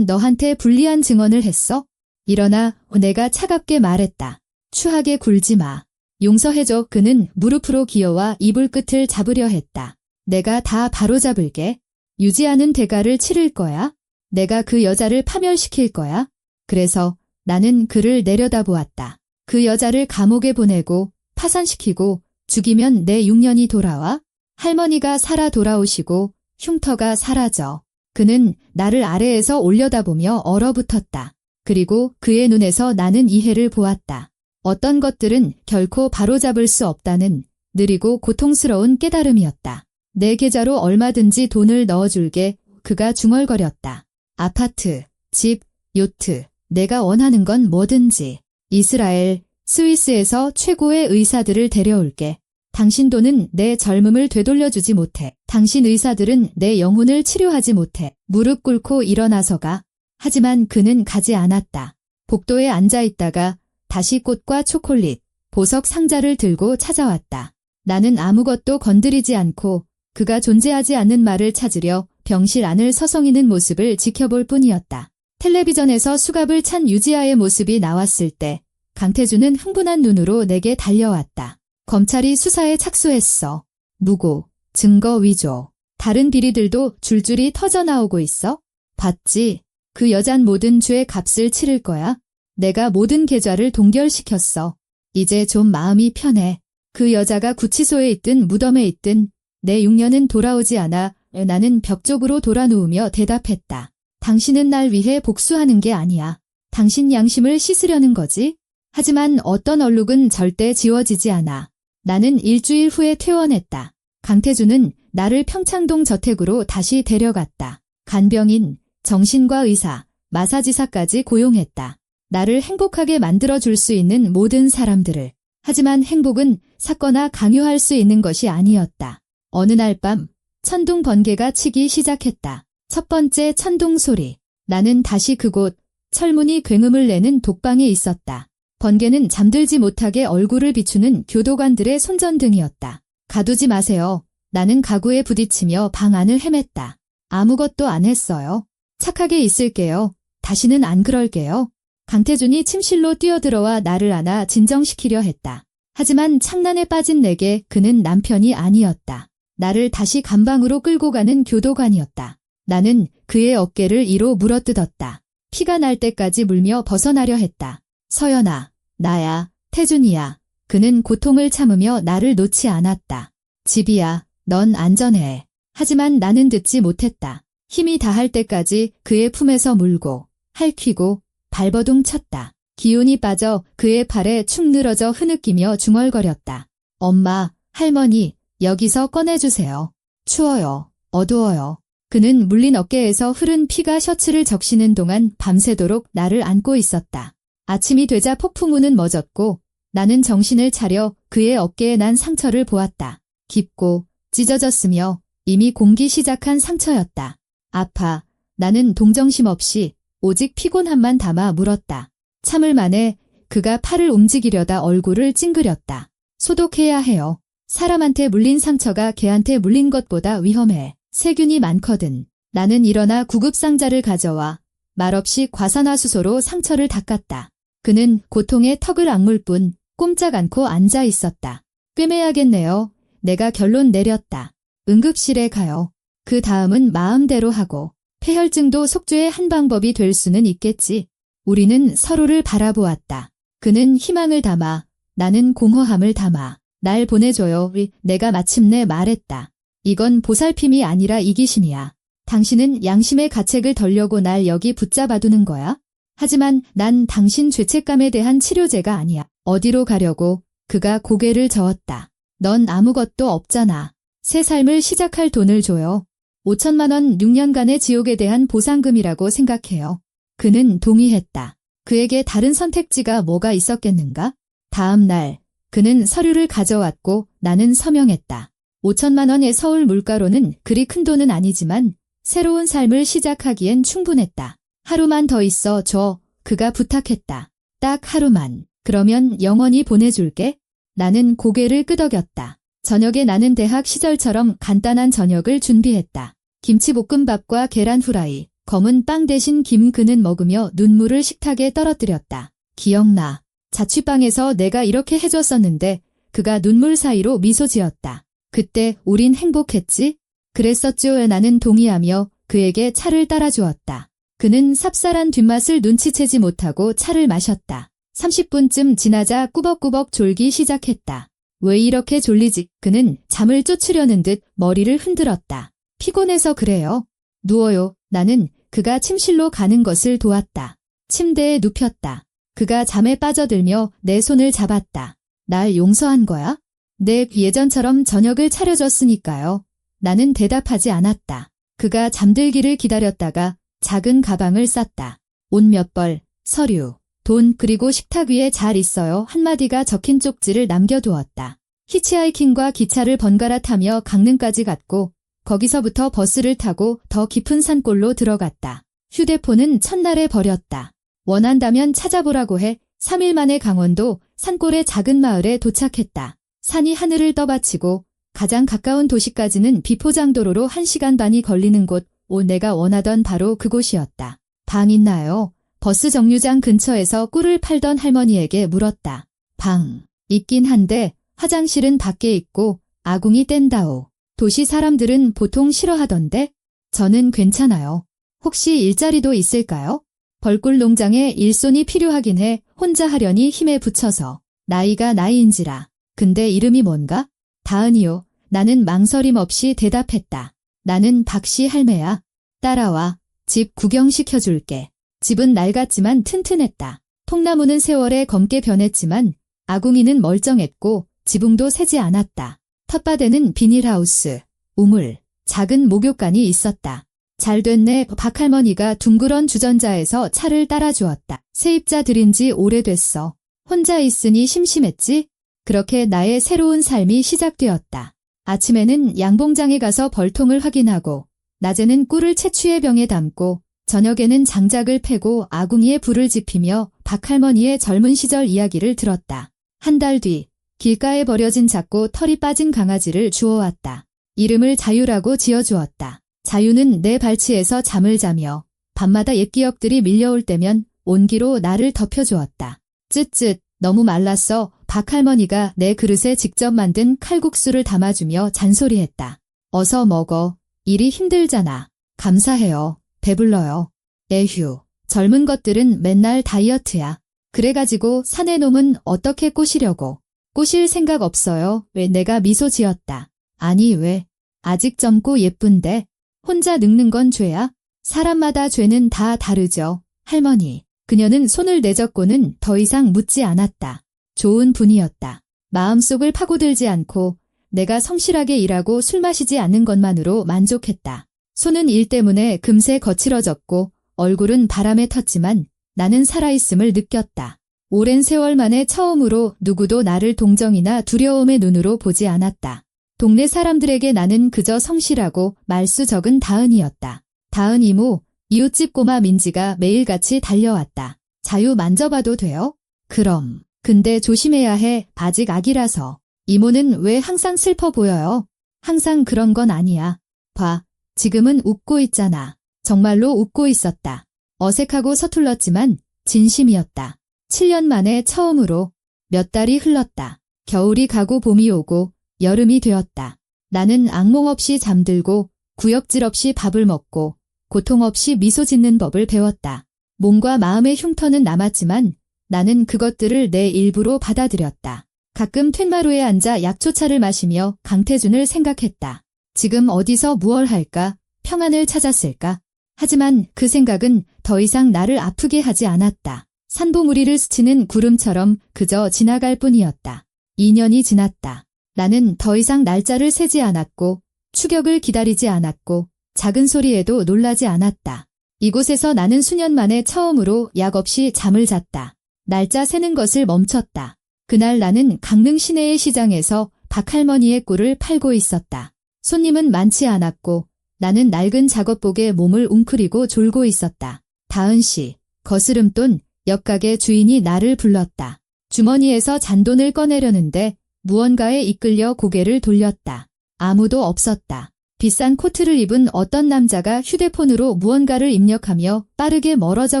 너한테 불리한 증언을 했어? 일어나. 내가 차갑게 말했다. 추하게 굴지 마. 용서해줘. 그는 무릎으로 기어와 이불 끝을 잡으려 했다. 내가 다 바로잡을게. 유지하는 대가를 치를 거야. 내가 그 여자를 파멸시킬 거야. 그래서 나는 그를 내려다보았다. 그 여자를 감옥에 보내고 파산시키고 죽이면 내 6년이 돌아와? 할머니가 살아 돌아오시고 흉터가 사라져. 그는 나를 아래에서 올려다보며 얼어붙었다. 그리고 그의 눈에서 나는 이해를 보았다. 어떤 것들은 결코 바로잡을 수 없다는 느리고 고통스러운 깨달음이었다. 내 계좌로 얼마든지 돈을 넣어줄게. 그가 중얼거렸다. 아파트, 집, 요트, 내가 원하는 건 뭐든지. 이스라엘, 스위스에서 최고의 의사들을 데려올게. 당신 돈은 내 젊음을 되돌려주지 못해. 당신 의사들은 내 영혼을 치료하지 못해. 무릎 꿇고 일어나서가. 하지만 그는 가지 않았다. 복도에 앉아있다가 다시 꽃과 초콜릿, 보석 상자를 들고 찾아왔다. 나는 아무것도 건드리지 않고 그가 존재하지 않는 말을 찾으려 병실 안을 서성이는 모습을 지켜볼 뿐이었다. 텔레비전에서 수갑을 찬 유지아의 모습이 나왔을 때 강태주는 흥분한 눈으로 내게 달려왔다. 검찰이 수사에 착수했어. 무고, 증거 위조. 다른 비리들도 줄줄이 터져나오고 있어? 봤지? 그 여잔 모든 죄의 값을 치를 거야. 내가 모든 계좌를 동결시켰어. 이제 좀 마음이 편해. 그 여자가 구치소에 있든 무덤에 있든 내 6년은 돌아오지 않아. 나는 벽 쪽으로 돌아누우며 대답했다. 당신은 날 위해 복수하는 게 아니야. 당신 양심을 씻으려는 거지? 하지만 어떤 얼룩은 절대 지워지지 않아. 나는 일주일 후에 퇴원했다. 강태주는 나를 평창동 저택으로 다시 데려갔다. 간병인, 정신과 의사, 마사지사까지 고용했다. 나를 행복하게 만들어줄 수 있는 모든 사람들을. 하지만 행복은 샀거나 강요할 수 있는 것이 아니었다. 어느 날 밤 천둥 번개가 치기 시작했다. 첫 번째 천둥 소리. 나는 다시 그곳 철문이 굉음을 내는 독방에 있었다. 번개는 잠들지 못하게 얼굴을 비추는 교도관들의 손전등이었다. 가두지 마세요. 나는 가구에 부딪히며 방 안을 헤맸다. 아무것도 안 했어요. 착하게 있을게요. 다시는 안 그럴게요. 강태준이 침실로 뛰어들어와 나를 안아 진정시키려 했다. 하지만 창란에 빠진 내게 그는 남편이 아니었다. 나를 다시 감방으로 끌고 가는 교도관이었다. 나는 그의 어깨를 이로 물어뜯었다. 피가 날 때까지 물며 벗어나려 했다. 서연아, 나야, 태준이야. 그는 고통을 참으며 나를 놓지 않았다. 집이야, 넌 안전해. 하지만 나는 듣지 못했다. 힘이 다할 때까지 그의 품에서 물고, 핥히고, 발버둥 쳤다. 기운이 빠져 그의 팔에 축 늘어져 흐느끼며 중얼거렸다. 엄마, 할머니, 여기서 꺼내주세요. 추워요. 어두워요. 그는 물린 어깨에서 흐른 피가 셔츠를 적시는 동안 밤새도록 나를 안고 있었다. 아침이 되자 폭풍우는 멎었고 나는 정신을 차려 그의 어깨에 난 상처를 보았다. 깊고 찢어졌으며 이미 공기 시작한 상처였다. 아파. 나는 동정심 없이 오직 피곤함만 담아 물었다. 참을 만해. 그가 팔을 움직이려다 얼굴을 찡그렸다. 소독해야 해요. 사람한테 물린 상처가 개한테 물린 것보다 위험해. 세균이 많거든. 나는 일어나 구급상자를 가져와 말없이 과산화수소로 상처를 닦았다. 그는 고통에 턱을 악물 뿐 꼼짝 않고 앉아 있었다. 꿰매야겠네요. 내가 결론 내렸다. 응급실에 가요. 그 다음은 마음대로 하고 폐혈증도 속죄의 한 방법이 될 수는 있겠지. 우리는 서로를 바라보았다. 그는 희망을 담아 나는 공허함을 담아 날 보내줘요. 내가 마침내 말했다. 이건 보살핌이 아니라 이기심이야. 당신은 양심의 가책을 덜려고 날 여기 붙잡아두는 거야? 하지만 난 당신 죄책감에 대한 치료제가 아니야. 어디로 가려고? 그가 고개를 저었다. 넌 아무것도 없잖아. 새 삶을 시작할 돈을 줘요. 5천만 원 6년간의 지옥에 대한 보상금이라고 생각해요. 그는 동의했다. 그에게 다른 선택지가 뭐가 있었겠는가? 다음 날 그는 서류를 가져왔고 나는 서명했다. 5천만 원의 서울 물가로는 그리 큰 돈은 아니지만 새로운 삶을 시작하기엔 충분했다. 하루만 더 있어 줘. 그가 부탁했다. 딱 하루만. 그러면 영원히 보내줄게. 나는 고개를 끄덕였다. 저녁에 나는 대학 시절처럼 간단한 저녁을 준비했다. 김치볶음밥과 계란 후라이, 검은 빵 대신 김. 그는 먹으며 눈물을 식탁에 떨어뜨렸다. 기억나. 자취방에서 내가 이렇게 해줬었는데 그가 눈물 사이로 미소 지었다. 그때 우린 행복했지? 그랬었죠. 나는 동의하며 그에게 차를 따라주었다. 그는 삽쌀한 뒷맛을 눈치채지 못하고 차를 마셨다. 30분쯤 지나자 꾸벅꾸벅 졸기 시작했다. 왜 이렇게 졸리지? 그는 잠을 쫓으려는 듯 머리를 흔들었다. 피곤해서 그래요. 누워요. 나는 그가 침실로 가는 것을 도왔다. 침대에 눕혔다. 그가 잠에 빠져들며 내 손을 잡았다. 날 용서한 거야? 네, 예전처럼 저녁을 차려줬으니까요. 나는 대답하지 않았다. 그가 잠들기를 기다렸다가 작은 가방을 쌌다. 옷 몇 벌, 서류, 돈 그리고 식탁 위에 잘 있어요 한마디가 적힌 쪽지를 남겨두었다. 히치하이킹과 기차를 번갈아 타며 강릉까지 갔고 거기서부터 버스를 타고 더 깊은 산골로 들어갔다. 휴대폰은 첫날에 버렸다. 원한다면 찾아보라고 해 3일 만에 강원도 산골의 작은 마을에 도착했다. 산이 하늘을 떠받치고 가장 가까운 도시까지는 비포장도로로 1시간 반이 걸리는 곳, 내가 원하던 바로 그곳이었다. 방 있나요? 버스 정류장 근처에서 꿀을 팔던 할머니에게 물었다. 방, 있긴 한데 화장실은 밖에 있고 아궁이 뗀다오. 도시 사람들은 보통 싫어하던데? 저는 괜찮아요. 혹시 일자리도 있을까요? 벌꿀 농장에 일손이 필요하긴 해 혼자 하려니 힘에 부쳐서. 나이가 나이인지라. 근데 이름이 뭔가? 다은이요. 나는 망설임 없이 대답했다. 나는 박씨 할매야. 따라와. 집 구경시켜줄게. 집은 낡았지만 튼튼했다. 통나무는 세월에 검게 변했지만 아궁이는 멀쩡했고 지붕도 새지 않았다. 텃밭에는 비닐하우스, 우물, 작은 목욕간이 있었다. 잘 됐네. 박할머니가 둥그런 주전자에서 차를 따라주었다. 세입자 들인 지 오래됐어. 혼자 있으니 심심했지? 그렇게 나의 새로운 삶이 시작되었다. 아침에는 양봉장에 가서 벌통을 확인하고 낮에는 꿀을 채취해 병에 담고 저녁에는 장작을 패고 아궁이에 불을 지피며 박할머니의 젊은 시절 이야기를 들었다. 한 달 뒤 길가에 버려진 작고 털이 빠진 강아지를 주워왔다. 이름을 자유라고 지어주었다. 자유는 내 발치에서 잠을 자며 밤마다 옛 기억들이 밀려올 때면 온기로 나를 덮여주었다. 쯧쯧 너무 말랐어. 박할머니가 내 그릇에 직접 만든 칼국수를 담아주며 잔소리했다. 어서 먹어. 일이 힘들잖아. 감사해요. 배불러요. 에휴, 젊은 것들은 맨날 다이어트야. 그래가지고 사내 놈은 어떻게 꼬시려고. 꼬실 생각 없어요. 왜 내가 미소 지었다. 아니 왜. 아직 젊고 예쁜데. 혼자 늙는 건 죄야? 사람마다 죄는 다 다르죠. 할머니. 그녀는 손을 내젓고는 더 이상 묻지 않았다. 좋은 분이었다. 마음속을 파고들지 않고 내가 성실하게 일하고 술 마시지 않는 것만으로 만족했다. 손은 일 때문에 금세 거칠어졌고 얼굴은 바람에 텄지만 나는 살아있음을 느꼈다. 오랜 세월 만에 처음으로 누구도 나를 동정이나 두려움의 눈으로 보지 않았다. 동네 사람들에게 나는 그저 성실하고 말수 적은 다은이었다. 다은 이모, 이웃집 꼬마 민지가 매일같이 달려왔다. 자유 만져봐도 돼요? 그럼. 근데 조심해야 해. 아직 아기라서. 이모는 왜 항상 슬퍼 보여요? 항상 그런 건 아니야. 봐. 지금은 웃고 있잖아. 정말로 웃고 있었다. 어색하고 서툴렀지만 진심이었다. 7년 만에 처음으로 몇 달이 흘렀다. 겨울이 가고 봄이 오고 여름이 되었다. 나는 악몽 없이 잠들고 구역질 없이 밥을 먹고 고통 없이 미소 짓는 법을 배웠다. 몸과 마음의 흉터는 남았지만 나는 그것들을 내 일부로 받아들였다. 가끔 툇마루에 앉아 약초차를 마시며 강태준을 생각했다. 지금 어디서 무얼 할까? 평안을 찾았을까? 하지만 그 생각은 더 이상 나를 아프게 하지 않았다. 산봉우리를 스치는 구름처럼 그저 지나갈 뿐이었다. 2년이 지났다. 나는 더 이상 날짜를 세지 않았고 추격을 기다리지 않았고 작은 소리에도 놀라지 않았다. 이곳에서 나는 수년 만에 처음으로 약 없이 잠을 잤다. 날짜 세는 것을 멈췄다. 그날 나는 강릉 시내의 시장에서 박할머니의 꿀을 팔고 있었다. 손님은 많지 않았고 나는 낡은 작업복에 몸을 웅크리고 졸고 있었다. 다은 씨, 거스름돈, 옆가게 주인이 나를 불렀다. 주머니에서 잔돈을 꺼내려는데 무언가에 이끌려 고개를 돌렸다. 아무도 없었다. 비싼 코트를 입은 어떤 남자가 휴대폰으로 무언가를 입력하며 빠르게 멀어져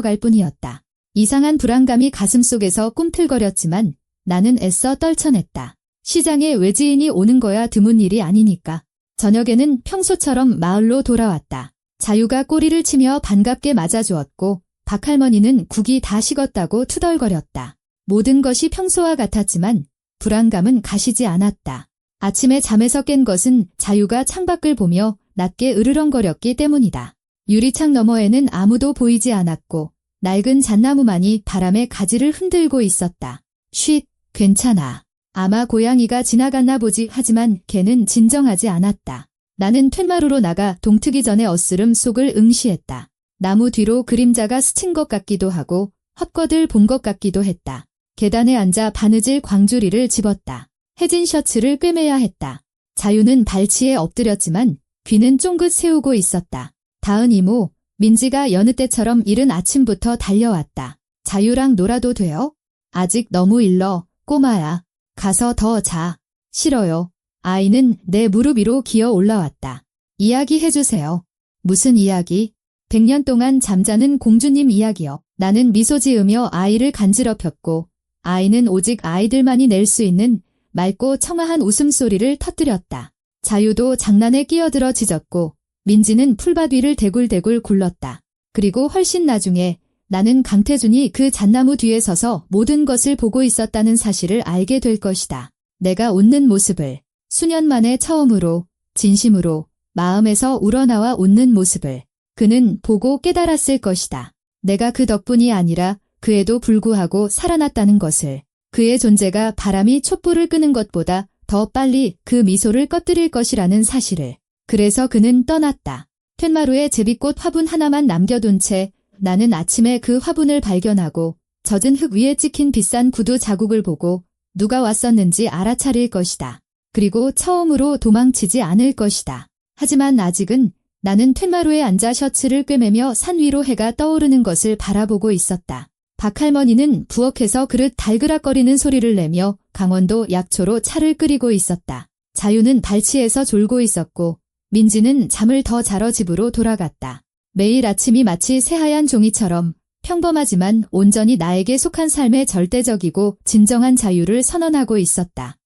갈 뿐이었다. 이상한 불안감이 가슴속에서 꿈틀거렸지만 나는 애써 떨쳐냈다. 시장에 외지인이 오는 거야 드문 일이 아니니까. 저녁에는 평소처럼 마을로 돌아왔다. 자유가 꼬리를 치며 반갑게 맞아주었고 박할머니는 국이 다 식었다고 투덜거렸다. 모든 것이 평소와 같았지만 불안감은 가시지 않았다. 아침에 잠에서 깬 것은 자유가 창밖을 보며 낮게 으르렁거렸기 때문이다. 유리창 너머에는 아무도 보이지 않았고 낡은 잣나무만이 바람에 가지를 흔들고 있었다. 쉿, 괜찮아. 아마 고양이가 지나갔나 보지 하지만 걔는 진정하지 않았다. 나는 툇마루로 나가 동트기 전에 어스름 속을 응시했다. 나무 뒤로 그림자가 스친 것 같기도 하고 헛것을 본 것 같기도 했다. 계단에 앉아 바느질 광주리를 집었다. 해진 셔츠를 꿰매야 했다. 자유는 발치에 엎드렸지만 귀는 쫑긋 세우고 있었다. 다은 이모, 민지가 여느 때처럼 이른 아침부터 달려왔다. 자유랑 놀아도 돼요? 아직 너무 일러, 꼬마야. 가서 더 자. 싫어요. 아이는 내 무릎 위로 기어 올라왔다. 이야기해주세요. 무슨 이야기? 100년 동안 잠자는 공주님 이야기요. 나는 미소 지으며 아이를 간지럽혔고 아이는 오직 아이들만이 낼 수 있는 맑고 청아한 웃음소리를 터뜨렸다. 자유도 장난에 끼어들어 짖었고 민지는 풀밭 위를 대굴대굴 굴렀다. 그리고 훨씬 나중에 나는 강태준이 그 잣나무 뒤에 서서 모든 것을 보고 있었다는 사실을 알게 될 것이다. 내가 웃는 모습을, 수년 만에 처음으로, 진심으로, 마음에서 우러나와 웃는 모습을 그는 보고 깨달았을 것이다. 내가 그 덕분이 아니라 그에도 불구하고 살아났다는 것을, 그의 존재가 바람이 촛불을 끄는 것보다 더 빨리 그 미소를 꺼뜨릴 것이라는 사실을. 그래서 그는 떠났다. 툇마루에 제비꽃 화분 하나만 남겨둔 채 나는 아침에 그 화분을 발견하고 젖은 흙 위에 찍힌 비싼 구두 자국을 보고 누가 왔었는지 알아차릴 것이다. 그리고 처음으로 도망치지 않을 것이다. 하지만 아직은 나는 툇마루에 앉아 셔츠를 꿰매며 산 위로 해가 떠오르는 것을 바라보고 있었다. 박할머니는 부엌에서 그릇 달그락거리는 소리를 내며 강원도 약초로 차를 끓이고 있었다. 자유는 발치에서 졸고 있었고 민지는 잠을 더 자러 집으로 돌아갔다. 매일 아침이 마치 새하얀 종이처럼 평범하지만 온전히 나에게 속한 삶의 절대적이고 진정한 자유를 선언하고 있었다.